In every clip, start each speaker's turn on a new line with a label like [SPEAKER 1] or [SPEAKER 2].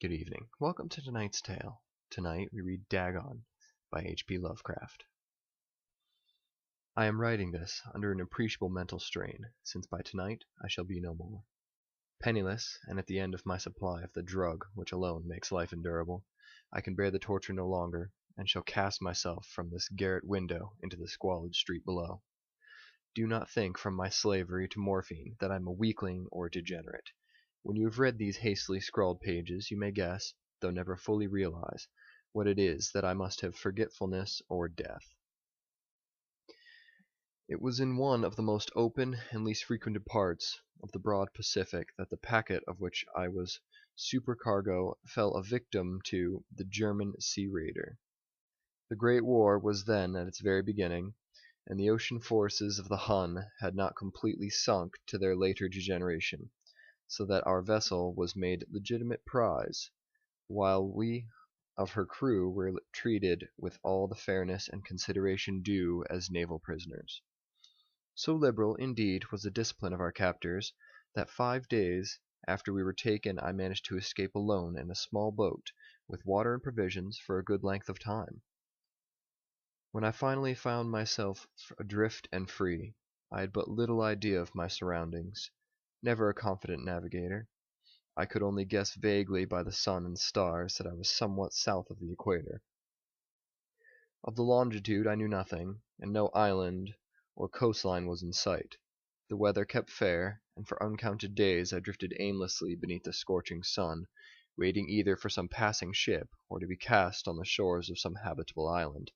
[SPEAKER 1] Good evening. Welcome to tonight's tale. Tonight we read Dagon by H.P. Lovecraft. I am writing this under an appreciable mental strain, since by tonight I shall be no more. Penniless, and at the end of my supply of the drug which alone makes life endurable, I can bear the torture no longer, and shall cast myself from this garret window into the squalid street below. Do not think from my slavery to morphine that I am a weakling or a degenerate. When you have read these hastily scrawled pages, you may guess, though never fully realize, what it is that I must have forgetfulness or death. It was in one of the most open and least frequented parts of the broad Pacific that the packet of which I was supercargo fell a victim to the German sea raider. The Great War was then at its very beginning, and the ocean forces of the Hun had not completely sunk to their later degeneration, so that our vessel was made legitimate prize, while we of her crew were treated with all the fairness and consideration due as naval prisoners. So liberal, indeed, was the discipline of our captors, that 5 days after we were taken I managed to escape alone in a small boat, with water and provisions for a good length of time. When I finally found myself adrift and free, I had but little idea of my surroundings. Never a confident navigator, I could only guess vaguely by the sun and stars that I was somewhat south of the equator. Of the longitude I knew nothing, and no island or coastline was in sight. The weather kept fair, and for uncounted days I drifted aimlessly beneath the scorching sun, waiting either for some passing ship or to be cast on the shores of some habitable island.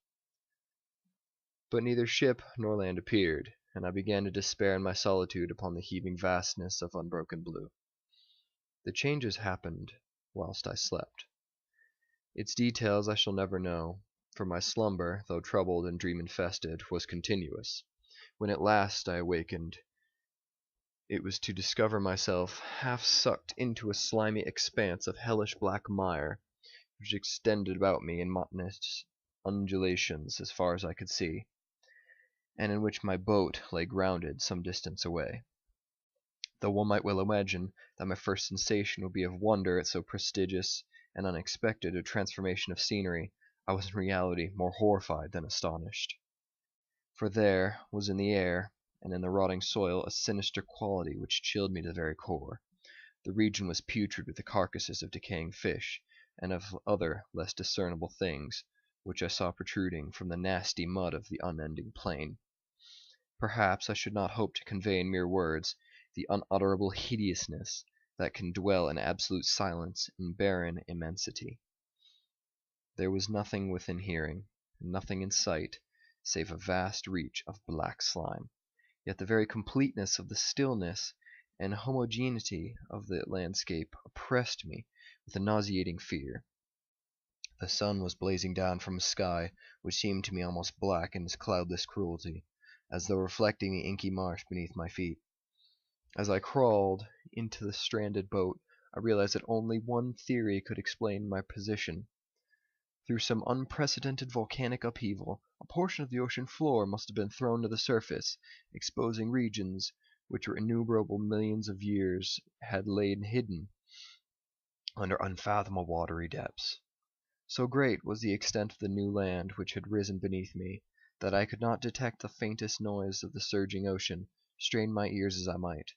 [SPEAKER 1] But neither ship nor land appeared, and I began to despair in my solitude upon the heaving vastness of unbroken blue. The changes happened whilst I slept. Its details I shall never know, for my slumber, though troubled and dream-infested, was continuous. When at last I awakened, it was to discover myself half sucked into a slimy expanse of hellish black mire, which extended about me in monotonous undulations as far as I could see, and in which my boat lay grounded some distance away. Though one might well imagine that my first sensation would be of wonder at so prodigious and unexpected a transformation of scenery, I was in reality more horrified than astonished. For there was in the air and in the rotting soil a sinister quality which chilled me to the very core. The region was putrid with the carcasses of decaying fish, and of other less discernible things, which I saw protruding from the nasty mud of the unending plain. Perhaps I should not hope to convey in mere words the unutterable hideousness that can dwell in absolute silence and barren immensity. There was nothing within hearing, and nothing in sight, save a vast reach of black slime. Yet the very completeness of the stillness and homogeneity of the landscape oppressed me with a nauseating fear. The sun was blazing down from a sky which seemed to me almost black in its cloudless cruelty, as though reflecting the inky marsh beneath my feet. As I crawled into the stranded boat, I realized that only one theory could explain my position. Through some unprecedented volcanic upheaval, a portion of the ocean floor must have been thrown to the surface, exposing regions which for innumerable millions of years had lain hidden under unfathomable watery depths. So great was the extent of the new land which had risen beneath me, that I could not detect the faintest noise of the surging ocean, strain my ears as I might.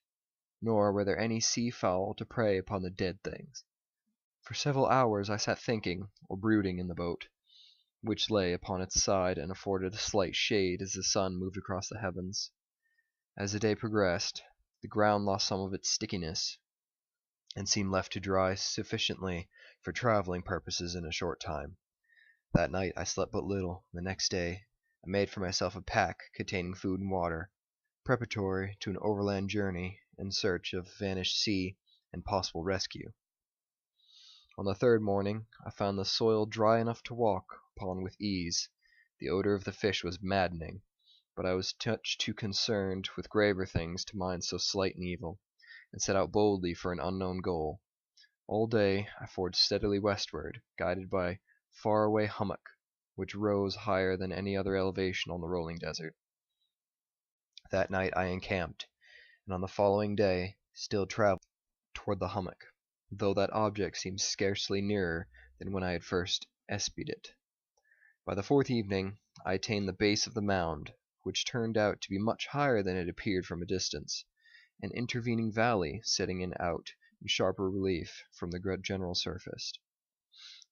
[SPEAKER 1] Nor were there any sea fowl to prey upon the dead things. For several hours I sat thinking, or brooding in the boat, which lay upon its side and afforded a slight shade as the sun moved across the heavens. As the day progressed, the ground lost some of its stickiness, and seemed left to dry sufficiently for travelling purposes in a short time. That night I slept but little. The next day I made for myself a pack containing food and water, preparatory to an overland journey in search of vanished sea and possible rescue. On the third morning I found the soil dry enough to walk upon with ease. The odor of the fish was maddening, but I was much too concerned with graver things to mind so slight an evil, and set out boldly for an unknown goal. All day I forged steadily westward, guided by a far-away hummock, which rose higher than any other elevation on the rolling desert. That night I encamped, and on the following day still travelled toward the hummock. though that object seemed scarcely nearer than when I had first espied it. By the fourth evening I attained the base of the mound, which turned out to be much higher than it appeared from a distance, an intervening valley setting out in sharper relief from the general surface.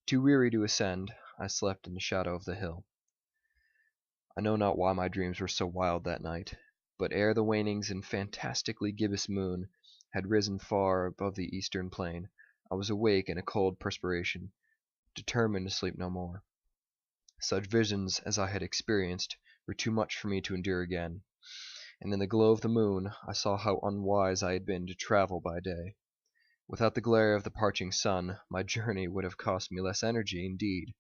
[SPEAKER 1] Too weary to ascend, I slept in the shadow of the hill. I know not why my dreams were so wild that night, but ere the wanings and fantastically gibbous moon had risen far above the eastern plain, I was awake in a cold perspiration, determined to sleep no more. Such visions as I had experienced were too much for me to endure again, and in the glow of the moon I saw how unwise I had been to travel by day. Without the glare of the parching sun, my journey would have cost me less energy indeed,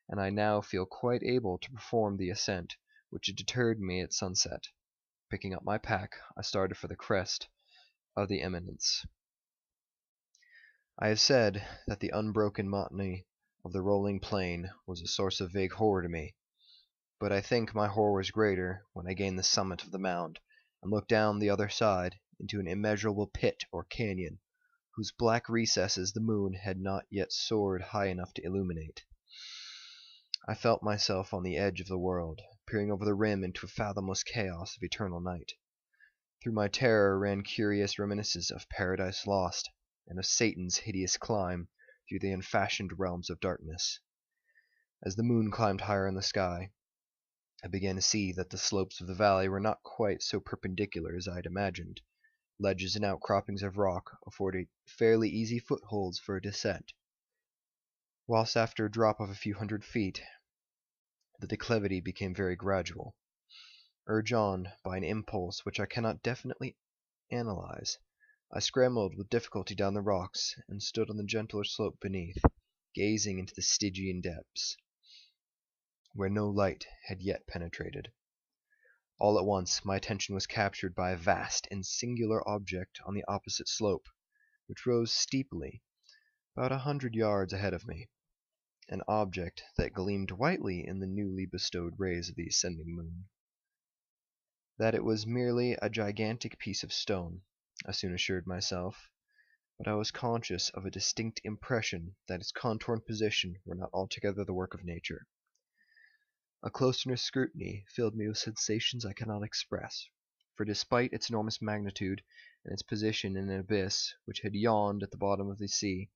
[SPEAKER 1] and I now feel quite able to perform the ascent which had deterred me at sunset. Picking up my pack, I started for the crest of the eminence. I have said that the unbroken monotony of the rolling plain was a source of vague horror to me, but I think my horror was greater when I gained the summit of the mound, and looked down the other side into an immeasurable pit or canyon, whose black recesses the moon had not yet soared high enough to illuminate. I felt myself on the edge of the world, peering over the rim into a fathomless chaos of eternal night. Through my terror ran curious reminiscences of Paradise Lost, and of Satan's hideous climb through the unfashioned realms of darkness. As the moon climbed higher in the sky, I began to see that the slopes of the valley were not quite so perpendicular as I had imagined. Ledges and outcroppings of rock afforded fairly easy footholds for a descent, whilst after a drop of a few hundred feet, the declivity became very gradual. Urged on by an impulse which I cannot definitely analyze, I scrambled with difficulty down the rocks, and stood on the gentler slope beneath, gazing into the Stygian depths, where no light had yet penetrated. All at once my attention was captured by a vast and singular object on the opposite slope, which rose steeply, about 100 yards ahead of me, an object that gleamed whitely in the newly bestowed rays of the ascending moon. That it was merely a gigantic piece of stone, I soon assured myself, but I was conscious of a distinct impression that its contour and position were not altogether the work of nature. A closer scrutiny filled me with sensations I cannot express, for despite its enormous magnitude and its position in an abyss which had yawned at the bottom of the sea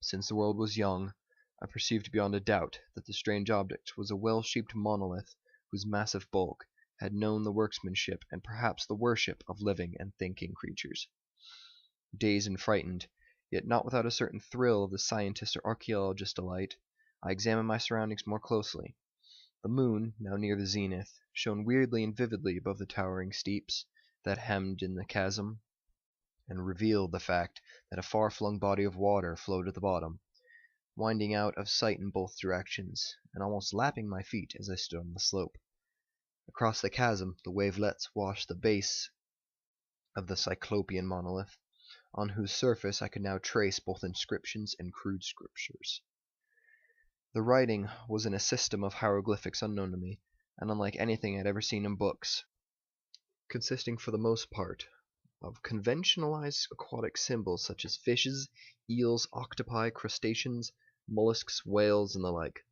[SPEAKER 1] since the world was young, I perceived beyond a doubt that the strange object was a well-shaped monolith whose massive bulk had known the workmanship and perhaps the worship of living and thinking creatures. Dazed and frightened, yet not without a certain thrill of the scientist or archaeologist delight, I examined my surroundings more closely. The moon, now near the zenith, shone weirdly and vividly above the towering steeps that hemmed in the chasm, and revealed the fact that a far-flung body of water flowed at the bottom, winding out of sight in both directions, and almost lapping my feet as I stood on the slope. Across the chasm the wavelets washed the base of the cyclopean monolith, on whose surface I could now trace both inscriptions and crude scriptures. The writing was in a system of hieroglyphics unknown to me, and unlike anything I had ever seen in books, consisting for the most part of conventionalized aquatic symbols such as fishes, eels, octopi, crustaceans, mollusks, whales, and the like.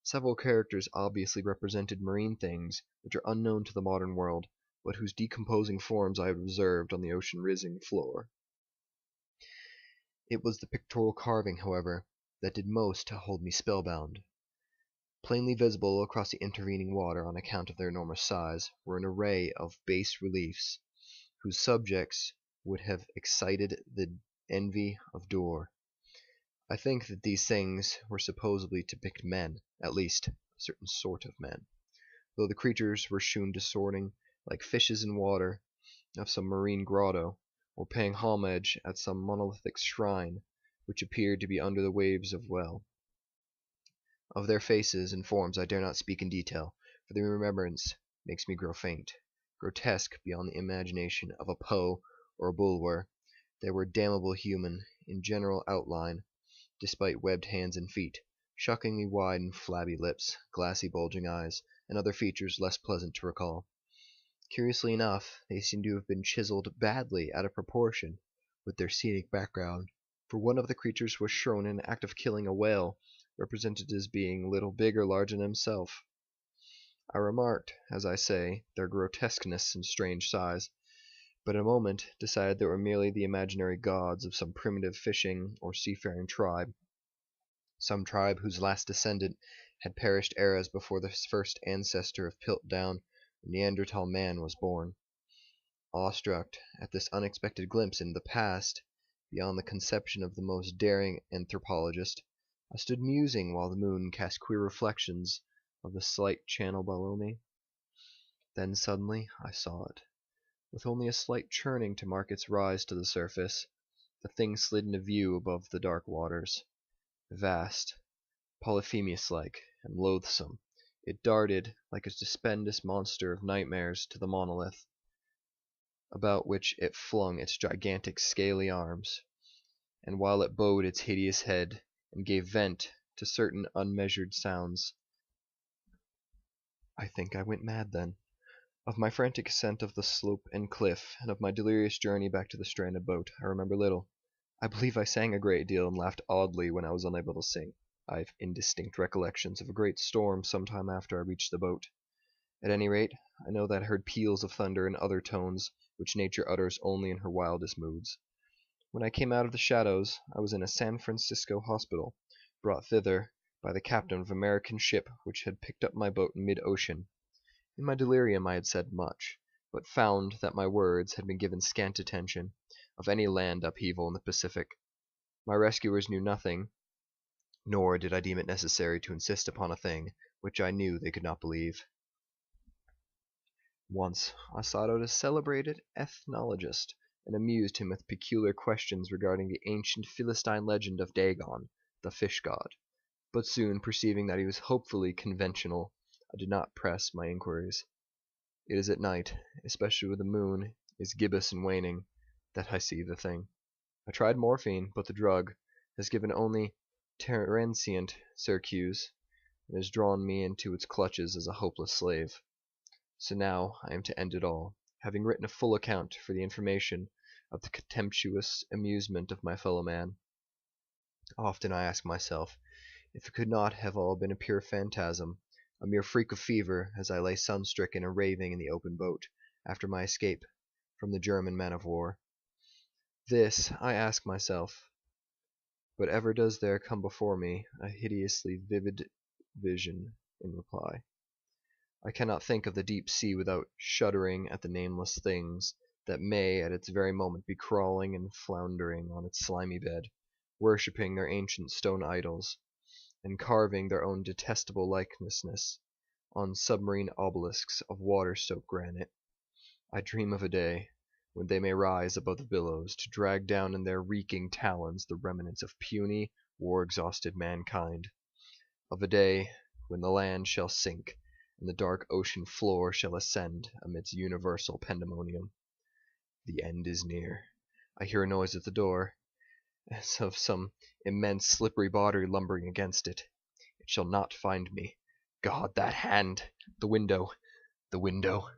[SPEAKER 1] Several characters obviously represented marine things which are unknown to the modern world, but whose decomposing forms I had observed on the ocean-rising floor. It was the pictorial carving, however, that did most to hold me spellbound. Plainly visible across the intervening water on account of their enormous size were an array of bas-reliefs, whose subjects would have excited the envy of Dor. I think that these things were supposedly to depict men, at least a certain sort of men, though the creatures were shewn disorting, like fishes in water of some marine grotto, or paying homage at some monolithic shrine which appeared to be under the waves of well. Of their faces and forms I dare not speak in detail, for the remembrance makes me grow faint. Grotesque beyond the imagination of a Poe or a Bulwer, they were damnably human in general outline, despite webbed hands and feet, shockingly wide and flabby lips, glassy bulging eyes, and other features less pleasant to recall. Curiously enough, they seem to have been chiseled badly out of proportion with their scenic background, for one of the creatures was shown in the act of killing a whale, represented as being little big or larger than himself. I remarked, as I say, their grotesqueness and strange size, but in a moment decided they were merely the imaginary gods of some primitive fishing or seafaring tribe, some tribe whose last descendant had perished eras before the first ancestor of Piltdown, Neanderthal man, was born. Awestruck at this unexpected glimpse into the past, beyond the conception of the most daring anthropologist, I stood musing while the moon cast queer reflections of the slight channel below me. Then suddenly I saw it. With only a slight churning to mark its rise to the surface, the thing slid into view above the dark waters. Vast, Polyphemus-like, and loathsome, it darted like a stupendous monster of nightmares to the monolith, about which it flung its gigantic scaly arms, and while it bowed its hideous head, and gave vent to certain unmeasured sounds. I think I went mad then. Of my frantic ascent of the slope and cliff, and of my delirious journey back to the stranded boat, I remember little. I believe I sang a great deal and laughed oddly when I was unable to sing. I have indistinct recollections of a great storm some time after I reached the boat. At any rate, I know that I heard peals of thunder and other tones which nature utters only in her wildest moods. When I came out of the shadows, I was in a San Francisco hospital, brought thither by the captain of an American ship which had picked up my boat in mid-ocean. In my delirium I had said much, but found that my words had been given scant attention, of any land upheaval in the Pacific. My rescuers knew nothing, nor did I deem it necessary to insist upon a thing which I knew they could not believe. Once I sought out a celebrated ethnologist, and amused him with peculiar questions regarding the ancient Philistine legend of Dagon, the fish god, but soon perceiving that he was hopefully conventional, I did not press my inquiries. It is at night, especially when the moon is gibbous and waning, that I see the thing. I tried morphine, but the drug has given only transient surcease, and has drawn me into its clutches as a hopeless slave. So now I am to end it all, having written a full account for the information of the contemptuous amusement of my fellow man. Often I ask myself if it could not have all been a pure phantasm, a mere freak of fever, as I lay sun-stricken and raving in the open boat, after my escape from the German man-of-war. This I ask myself, but ever does there come before me a hideously vivid vision in reply. I cannot think of the deep sea without shuddering at the nameless things that may at its very moment be crawling and floundering on its slimy bed, worshipping their ancient stone idols, and carving their own detestable likenesses on submarine obelisks of water-soaked granite. I dream of a day when they may rise above the billows to drag down in their reeking talons the remnants of puny, war-exhausted mankind; of a day when the land shall sink and the dark ocean floor shall ascend amidst universal pandemonium. The end is near. I hear a noise at the door, as of some immense slippery body lumbering against it. It shall not find me. God, that hand! The window! The window!